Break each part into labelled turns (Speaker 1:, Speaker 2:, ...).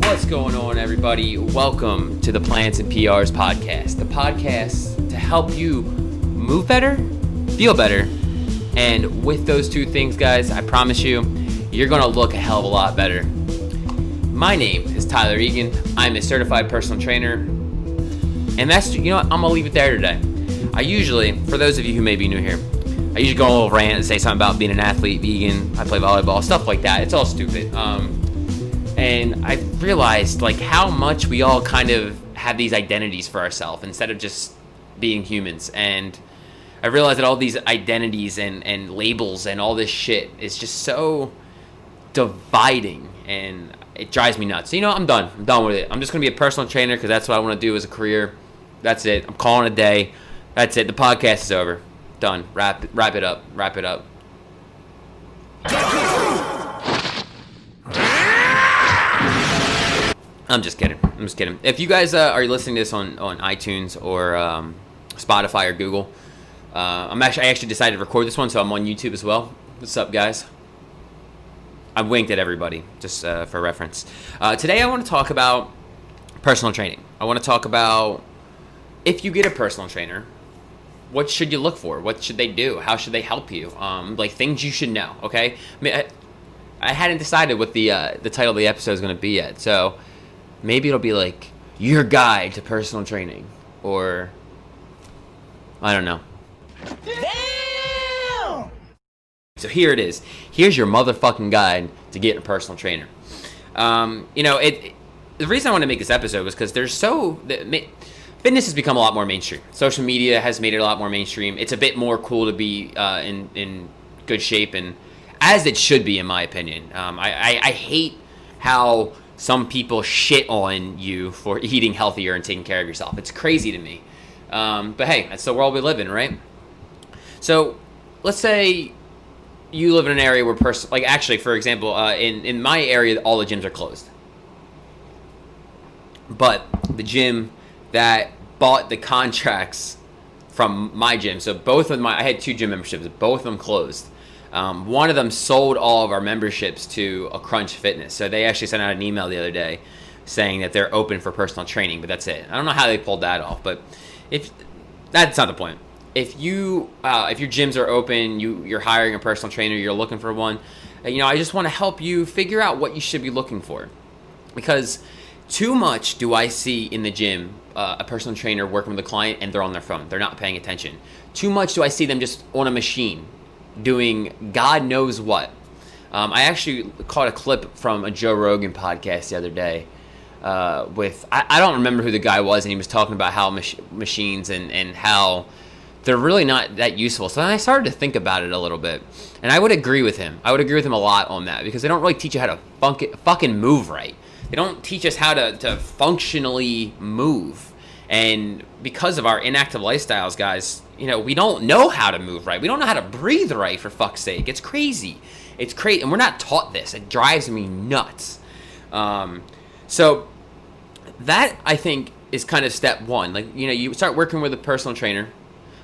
Speaker 1: What's going on, everybody? Welcome to the Plants and PRs podcast, the podcast to help you move better, feel better, and with those two things, guys, I promise you, you're going to look a hell of a lot better. My name is Tyler Egan. I'm a certified personal trainer, and that's, I'm going to leave it there today. I usually, for those of you who may be new here, I usually go on a little rant and say something about being an athlete, vegan, I play volleyball, stuff like that. It's all stupid. And I realized how much we all kind of have these identities for ourselves instead of just being humans. And I realized that all these identities and labels and all this shit is just so dividing, and it drives me nuts. So, I'm done. I'm done with it. I'm just going to be a personal trainer because that's what I want to do as a career. That's it. I'm calling it a day. That's it. The podcast is over. Done. Wrap it up. I'm just kidding. If you guys are listening to this on iTunes or Spotify or Google, I actually decided to record this one, so I'm on YouTube as well. What's up, guys? I winked at everybody, just for reference. Today I want to talk about personal training. I want to talk about if you get a personal trainer, what should you look for? What should they do? How should they help you? Things you should know, okay? I hadn't decided what the title of the episode is going to be yet, so maybe it'll be your guide to personal training, or I don't know. Damn! So here it is. Here's your motherfucking guide to getting a personal trainer. The reason I want to make this episode was because fitness has become a lot more mainstream. Social media has made it a lot more mainstream. It's a bit more cool to be in good shape, and as it should be, in my opinion. I hate how some people shit on you for eating healthier and taking care of yourself. It's crazy to me. But hey, that's the world we live in, right? So let's say you live in an area where for example, in my area, all the gyms are closed. But the gym that bought the contracts from my gym, so I had 2 gym memberships, both of them closed. One of them sold all of our memberships to a Crunch Fitness. So they actually sent out an email the other day saying that they're open for personal training, but that's it. I don't know how they pulled that off, but that's not the point. If your gyms are open, you're hiring a personal trainer, you're looking for one, I just want to help you figure out what you should be looking for. Because too much do I see in the gym a personal trainer working with a client and they're on their phone. They're not paying attention. Too much do I see them just on a machine doing God knows what. I actually caught a clip from a Joe Rogan podcast the other day I don't remember who the guy was, and he was talking about how machines and how they're really not that useful. So then I started to think about it a little bit, and I would agree with him. I would agree with him a lot on that, because they don't really teach you how to fucking move right. They don't teach us how to functionally move. And because of our inactive lifestyles, guys, we don't know how to move right. We don't know how to breathe right, for fuck's sake. It's crazy. It's crazy. And we're not taught this. It drives me nuts. So that, I think, is kind of step one. You start working with a personal trainer.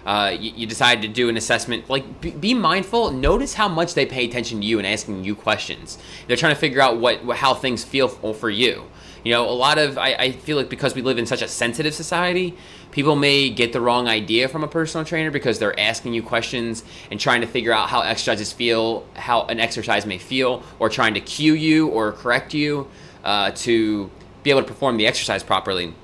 Speaker 1: You decide to do an assessment. Be mindful. Notice how much they pay attention to you and asking you questions. They're trying to figure out how things feel for you. I feel like because we live in such a sensitive society, people may get the wrong idea from a personal trainer because they're asking you questions and trying to figure out how exercises feel, how an exercise may feel, or trying to cue you or correct you to be able to perform the exercise properly.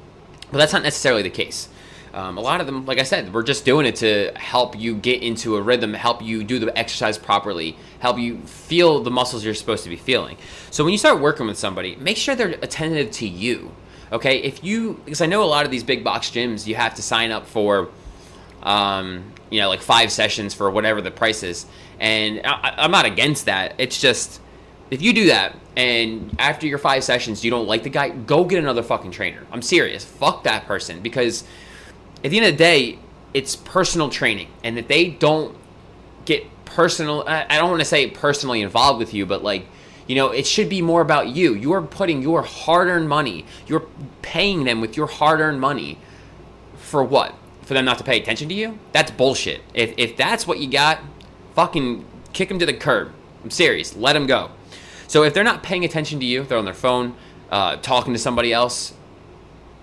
Speaker 1: But that's not necessarily the case. A lot of them, like I said, we're just doing it to help you get into a rhythm, help you do the exercise properly, help you feel the muscles you're supposed to be feeling. So when you start working with somebody, make sure they're attentive to you, okay? Because I know a lot of these big box gyms, you have to sign up for, 5 sessions for whatever the price is. And I'm not against that. It's just, if you do that, and after your 5 sessions, you don't like the guy, go get another fucking trainer. I'm serious. Fuck that person, because at the end of the day, it's personal training, and if they don't get personal, I don't want to say personally involved with you, but it should be more about you. You are putting your hard-earned money, you're paying them with your hard-earned money for what? For them not to pay attention to you? That's bullshit. If that's what you got, fucking kick them to the curb. I'm serious. Let them go. So if they're not paying attention to you, they're on their phone, talking to somebody else,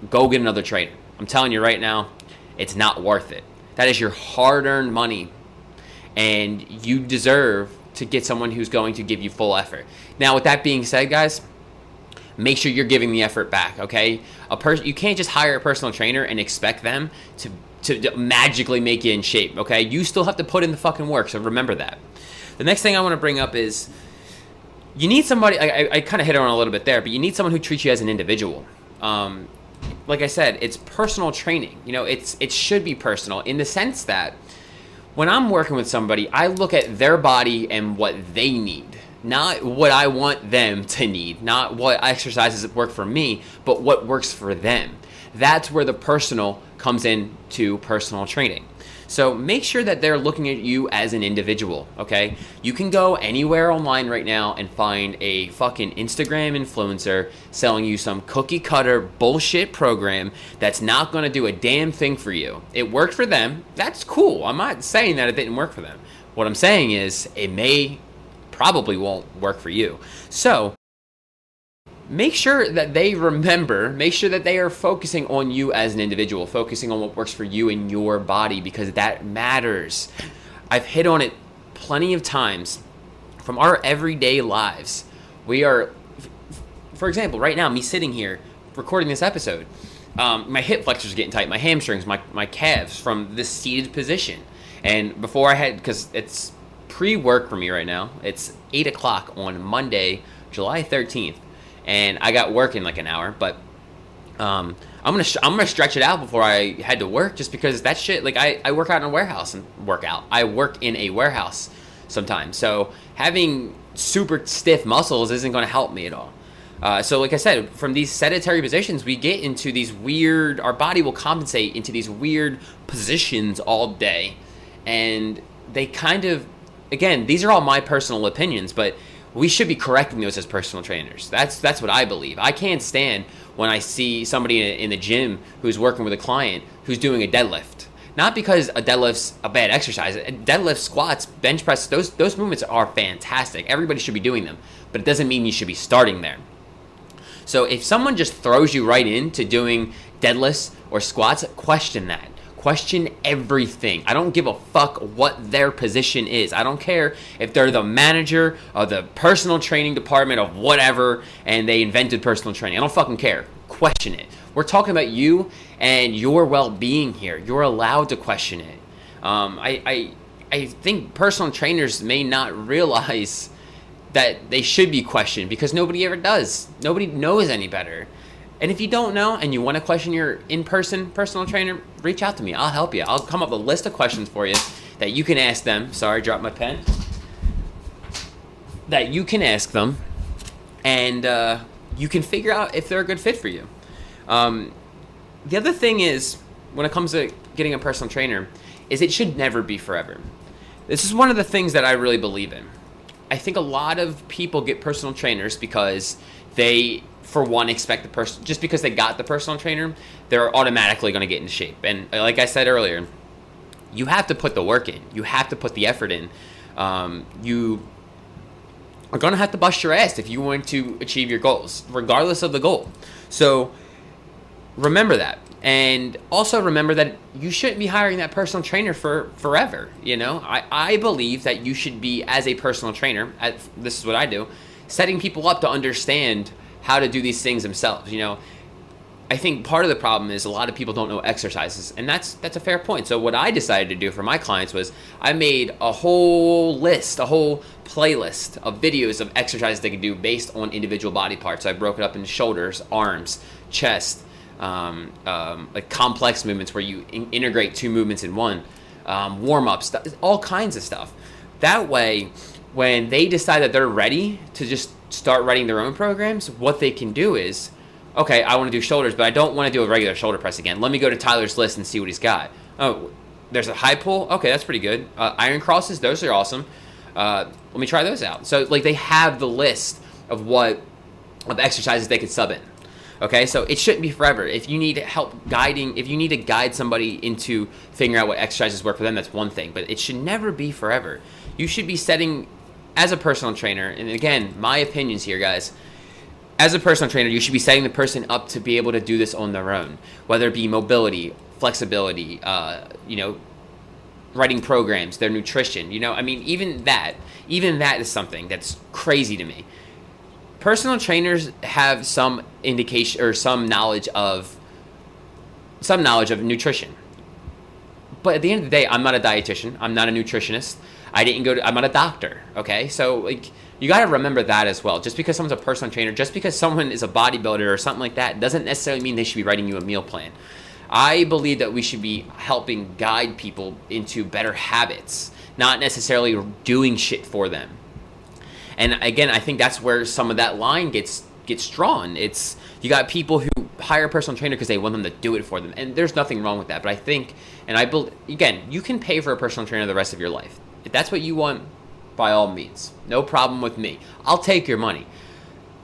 Speaker 1: go get another trainer. I'm telling you right now, it's not worth it. That is your hard-earned money, and you deserve to get someone who's going to give you full effort. Now, with that being said, guys, make sure you're giving the effort back, okay? You can't just hire a personal trainer and expect them to magically make you in shape, okay? You still have to put in the fucking work, so remember that. The next thing I want to bring up is you need somebody, I kind of hit on a little bit there, but you need someone who treats you as an individual. Like I said, it's personal training. You know, it should be personal in the sense that when I'm working with somebody, I look at their body and what they need, not what I want them to need, not what exercises work for me, but what works for them. That's where the personal comes into personal training. So make sure that they're looking at you as an individual, okay? You can go anywhere online right now and find a fucking Instagram influencer selling you some cookie cutter bullshit program that's not gonna do a damn thing for you. It worked for them, that's cool. I'm not saying that it didn't work for them. What I'm saying is it probably won't work for you. So make sure that they remember, make sure that they are focusing on you as an individual, focusing on what works for you and your body, because that matters. I've hit on it plenty of times from our everyday lives. We are, for example, right now, me sitting here recording this episode, my hip flexors are getting tight, my hamstrings, my calves from this seated position. And before because it's pre-work for me right now, it's 8 o'clock on Monday, July 13th. And I got work in like an hour, but I'm gonna stretch it out before I head to work, just because that shit. Like I work out in a warehouse and I work in a warehouse sometimes, so having super stiff muscles isn't gonna help me at all. So like I said, from these sedentary positions, we get into these weird. Our body will compensate into these weird positions all day, and they kind of, again, these are all my personal opinions, but we should be correcting those as personal trainers. That's what I believe. I can't stand when I see somebody in the gym who's working with a client who's doing a deadlift. Not because a deadlift's a bad exercise. Deadlift, squats, bench press, those movements are fantastic. Everybody should be doing them, but it doesn't mean you should be starting there. So if someone just throws you right into doing deadlifts or squats, question that. Question everything. I don't give a fuck what their position is. I don't care if they're the manager of the personal training department of whatever and they invented personal training. I don't fucking care. Question it. We're talking about you and your well-being here. You're allowed to question it. I think personal trainers may not realize that they should be questioned because nobody ever does. Nobody knows any better. And if you don't know and you want to question your in-person personal trainer, reach out to me. I'll help you. I'll come up with a list of questions for you that you can ask them. Sorry, dropped my pen. That you can ask them, and you can figure out if they're a good fit for you. The other thing is, when it comes to getting a personal trainer, is it should never be forever. This is one of the things that I really believe in. I think a lot of people get personal trainers because they, for one, expect the person, just because they got the personal trainer, they're automatically going to get into shape. And like I said earlier, you have to put the work in. You have to put the effort in. You are going to have to bust your ass if you want to achieve your goals, regardless of the goal. So remember that. And also remember that you shouldn't be hiring that personal trainer for forever. You know, I believe that you should be, as a personal trainer, this is what I do, setting people up to understand how to do these things themselves. You know, I think part of the problem is a lot of people don't know exercises, and that's a fair point. So what I decided to do for my clients was I made a whole list, a whole playlist of videos of exercises they could do based on individual body parts. So I broke it up into shoulders, arms, chest, like complex movements where you integrate two movements in one, warm-ups, all kinds of stuff. That way, when they decide that they're ready to just start writing their own programs, what they can do is, okay, I want to do shoulders, but I don't want to do a regular shoulder press again. Let me go to Tyler's list and see what he's got. Oh, there's a high pull. Okay, that's pretty good. Iron crosses, those are awesome. Let me try those out. So like they have the list of exercises they could sub in. Okay, so it shouldn't be forever. If you need help guiding, if you need to guide somebody into figuring out what exercises work for them, that's one thing. But it should never be forever. You should be setting, as a personal trainer, and again, my opinions here, guys, as a personal trainer, you should be setting the person up to be able to do this on their own, whether it be mobility, flexibility, writing programs, their nutrition. I mean, even that is something that's crazy to me. Personal trainers have some indication or some knowledge of nutrition. But at the end of the day, I'm not a dietitian. I'm not a nutritionist. I'm not a doctor. Okay. So you got to remember that as well. Just because someone's a personal trainer, just because someone is a bodybuilder or something like that, doesn't necessarily mean they should be writing you a meal plan. I believe that we should be helping guide people into better habits, not necessarily doing shit for them. And again, I think that's where some of that line gets drawn. It's, you got people who hire a personal trainer because they want them to do it for them, and there's nothing wrong with that. But I think, and I believe, again, you can pay for a personal trainer the rest of your life. If that's what you want, by all means, no problem with me. I'll take your money.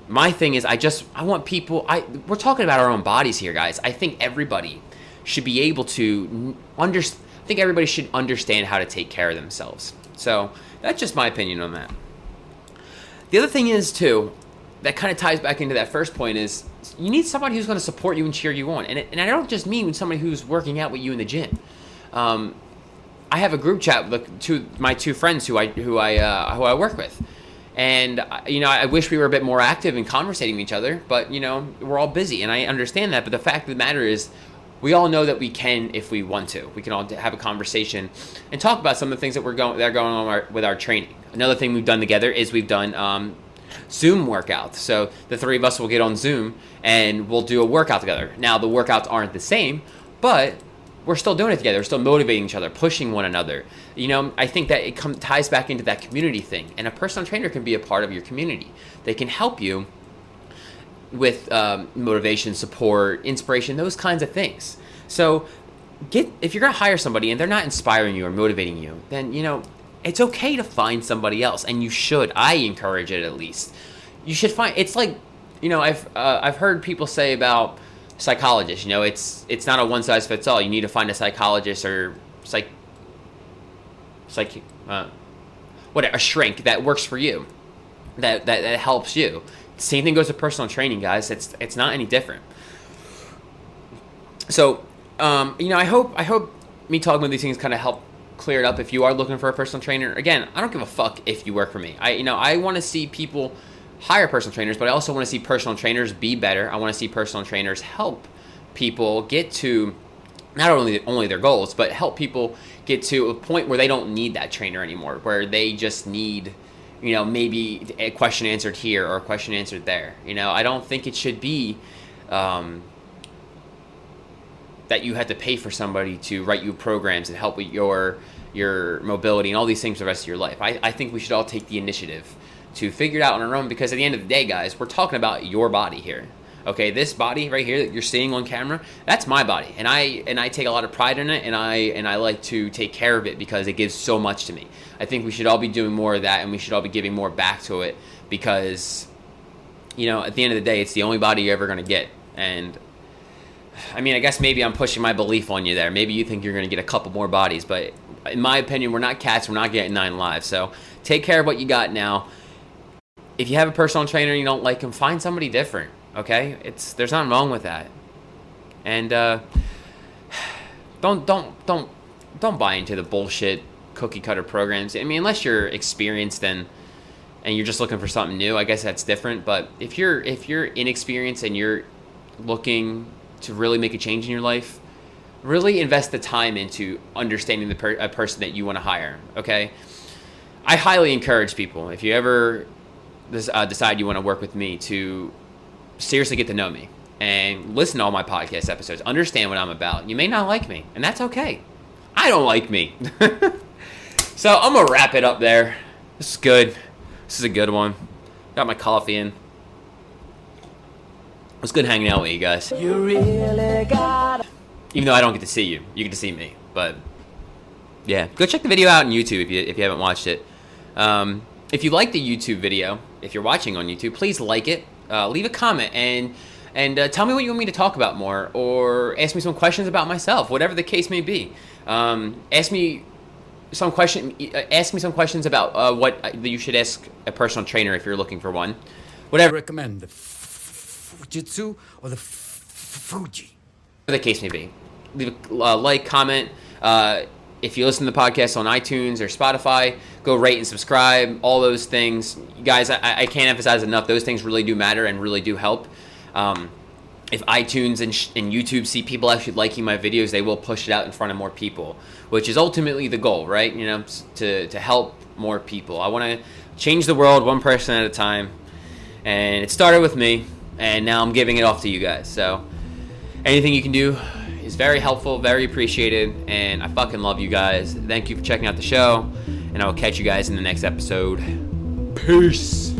Speaker 1: My thing is, I want people, we're talking about our own bodies here, guys. I think everybody should be able to everybody should understand how to take care of themselves. So that's just my opinion on that. The other thing is, too, that kind of ties back into that first point, is you need somebody who's going to support you and cheer you on. And I don't just mean somebody who's working out with you in the gym. I have a group chat with my two friends who I work with. And, I wish we were a bit more active in conversating with each other, but, we're all busy, and I understand that. But the fact of the matter is, we all know that we can if we want to. We can all have a conversation and talk about some of the things that are going on with our training. Another thing we've done together is we've done Zoom workouts. So the three of us will get on Zoom and we'll do a workout together. Now, the workouts aren't the same, but we're still doing it together. We're still motivating each other, pushing one another. I think that it ties back into that community thing. And a personal trainer can be a part of your community. They can help you with motivation, support, inspiration, those kinds of things. So if you're going to hire somebody and they're not inspiring you or motivating you, then, it's okay to find somebody else. And you should. I encourage it, at least. You should find, it's like, I've heard people say about psychologists, it's not a one size fits all. You need to find a psychologist or a shrink that works for you, that helps you. Same thing goes to personal training, guys. It's not any different. So, I hope me talking about these things kind of help clear it up. If you are looking for a personal trainer, again, I don't give a fuck if you work for me. I want to see people hire personal trainers, but I also want to see personal trainers be better. I want to see personal trainers help people get to not only their goals, but help people get to a point where they don't need that trainer anymore, where they just need, maybe a question answered here or a question answered there. I don't think it should be that you have to pay for somebody to write you programs and help with your mobility and all these things the rest of your life. I think we should all take the initiative to figure it out on our own, because at the end of the day, guys, we're talking about your body here. Okay, this body right here that you're seeing on camera, that's my body, and I take a lot of pride in it, and I like to take care of it because it gives so much to me. I think we should all be doing more of that, and we should all be giving more back to it, because at the end of the day, it's the only body you're ever going to get. And I mean, I guess maybe I'm pushing my belief on you there. Maybe you think you're going to get a couple more bodies, but in my opinion, we're not cats. We're not getting 9 lives. So take care of what you got now. If you have a personal trainer and you don't like him, find somebody different. Okay, there's nothing wrong with that. And don't buy into the bullshit cookie cutter programs. I mean, unless you're experienced and you're just looking for something new, I guess that's different. But if you're inexperienced and you're looking to really make a change in your life, really invest the time into understanding a person that you want to hire. Okay, I highly encourage people, if you ever decide you want to work with me, to seriously get to know me and listen to all my podcast episodes. Understand what I'm about. You may not like me, and that's okay. I don't like me. So I'm gonna wrap it up there. This is good. This is a good one. Got my coffee in. It's good hanging out with you guys. You really got. Even though I don't get to see you, you get to see me. But yeah, go check the video out on YouTube if you haven't watched it. If you like the YouTube video, if you're watching on YouTube, please like it. Leave a comment and tell me what you want me to talk about more, or ask me some questions about myself, whatever the case may be. Ask me some questions about what you should ask a personal trainer if you're looking for one. Whatever.
Speaker 2: Recommend Fujitsu or the Fuji.
Speaker 1: The case may be. Leave a like, comment. If you listen to the podcast on iTunes or Spotify, go rate and subscribe. All those things, you guys, I can't emphasize enough. Those things really do matter and really do help. If iTunes and YouTube see people actually liking my videos, they will push it out in front of more people, which is ultimately the goal, right? You know, to help more people. I want to change the world one person at a time, and it started with me, and now I'm giving it off to you guys. So anything you can do is very helpful, very appreciated, and I fucking love you guys. Thank you for checking out the show, and I will catch you guys in the next episode. Peace.